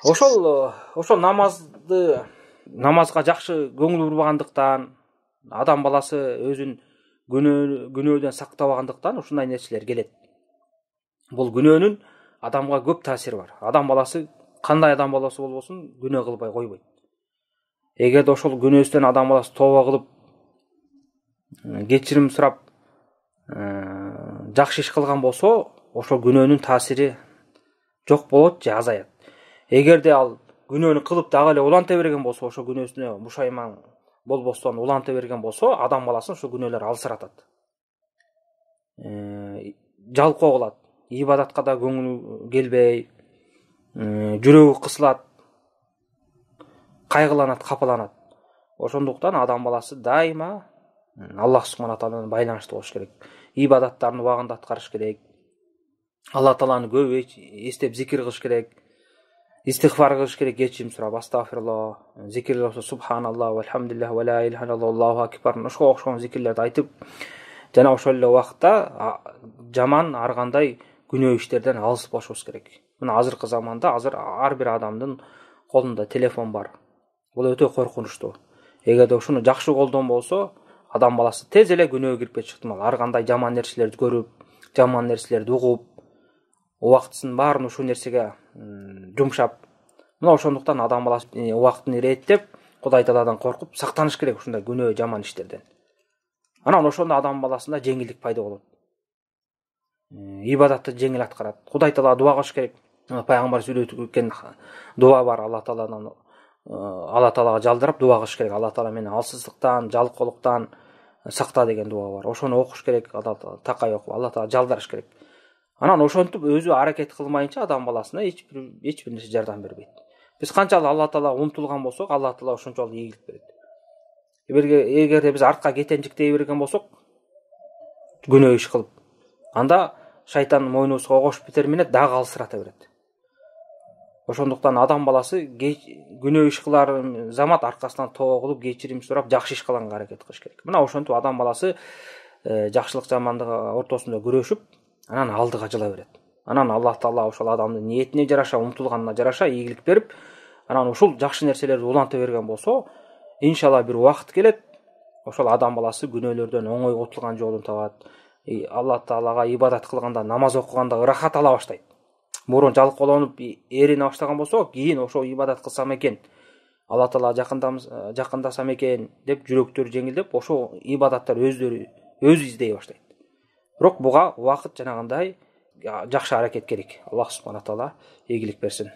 Ошол намазга жакшы көңүл бурбагандыктан, адам баласы өзүн күнөөдөн сактабагандыктан ушундай нерселер келет. Бул күнөөнүн адамга көп таасири бар. Адам баласы кандай адам баласы болбосун күнөө кылбай койбойт. Эгерде ошол күнөөсүнөн адам баласы тооба кылып, кечирим сурап, жакшы иш кылган болсо, ошол күнөөнүн таасири жок болот же азаят. Эгерде ал күнөөнү кылып дагы эле уланта берген болсо, ошол күнөөсүнө бушайман болбостон уланта берген болсо, адам баласын ошол күнөөлөр алсыратат. Жалкоо кылат. Ибадатка да көңүл келбей, жүрөгү кысылат, кайгыланат, капаланат. Ошондуктан адам баласы дайыма Аллах субхана таалаган байланышты болуш керек. Ибадаттарын убагында аткарыш керек. Алла тааланы көп эстеп зикир кылыш керек. Истигфар кылыш керек, кечирим сурап, астагфируллах, зикирлер болсо субханаллах, вальхамдулиллах, ва ла иляха иллаллах, аллаху акбар, ошого окшогон зикирлерди айтып, жана ошол эле убакытта жаман ар кандай күнөө иштерден алыс болушубуз керек. Мына азыркы заманда ар бир адамдын колунда телефон бар. Бул өтө коркунучтуу. Эгерде ушуну жакшы колдон болсо, адам баласы тез эле күнөөгө кирип кетиши ыктымал. Ар кандай жаман нерселерди көрүп, жаман нерселерди угуп, убактысын баарын ушул нерсеге жумшап, мына ошондуктан адам баласы убактын иреттеп, Кудай Тааладан коркуп сактаныш керек ушундай күнөө жаман иштерден. Анан ошондо адам баласында жеңилдик пайда болот. Ибадатты жеңил аткарат. Кудай Таалага дуа кылыш керек. Пайгамбар үйрөткөн дуа бар. Алла Таалага жалдырап дуа кылыш керек. Алла Таала мени алсыздыктан, жалкоолуктан сакта деген дуа бар. Ошону окуш керек. Такай окуп, Алла Таалага жалдарыш керек. Анан ошентип өзү аракет кылмайынча адам баласына эч бир нерсе жардам бербейт. Биз канчалык Алла Таалага умтулган болсок, Алла Таала ошончолук ийгилик берет. Эгерде биз артка кетенчиктей берген болсок, күнөө иш кылып, анда шайтан мойнубузга огошуп битер менен дагы алсырата берет. Ошондуктан адам баласы күнөө иш кылар замат аркасынан тоо кылып, кечирим сурап, жакшы иш кылганга аракет кылыш керек. Мына ошентип адам баласы жакшылык жамандык ортосунда күрөшүп, анан алдыга жыла берет. Анан Аллах Таала ошол адамдын ниетине жараша, умтулганына жараша ийгилик берип, анан ушул жакшы нерселерди уланта берген болсо, иншалла бир убакыт келет, ошол адам баласы күнөөлөрдөн оңой кутулган жолун табат. Алла Таалага ибадат кылганда, намаз окуганда ырахат ала баштайт. Мурун жалкоолонуп, эрине баштаган болсо, кийин ошо ибадат кылсам экен, Алла Таалага жакындасам экен деп жүрөктөрү жеңилдеп, ошо ибадаттар өзү издей баштайт. Бирок буга убакыт жанагындай жакшы аракет керек. Аллах субхана таала ийгилик берсин.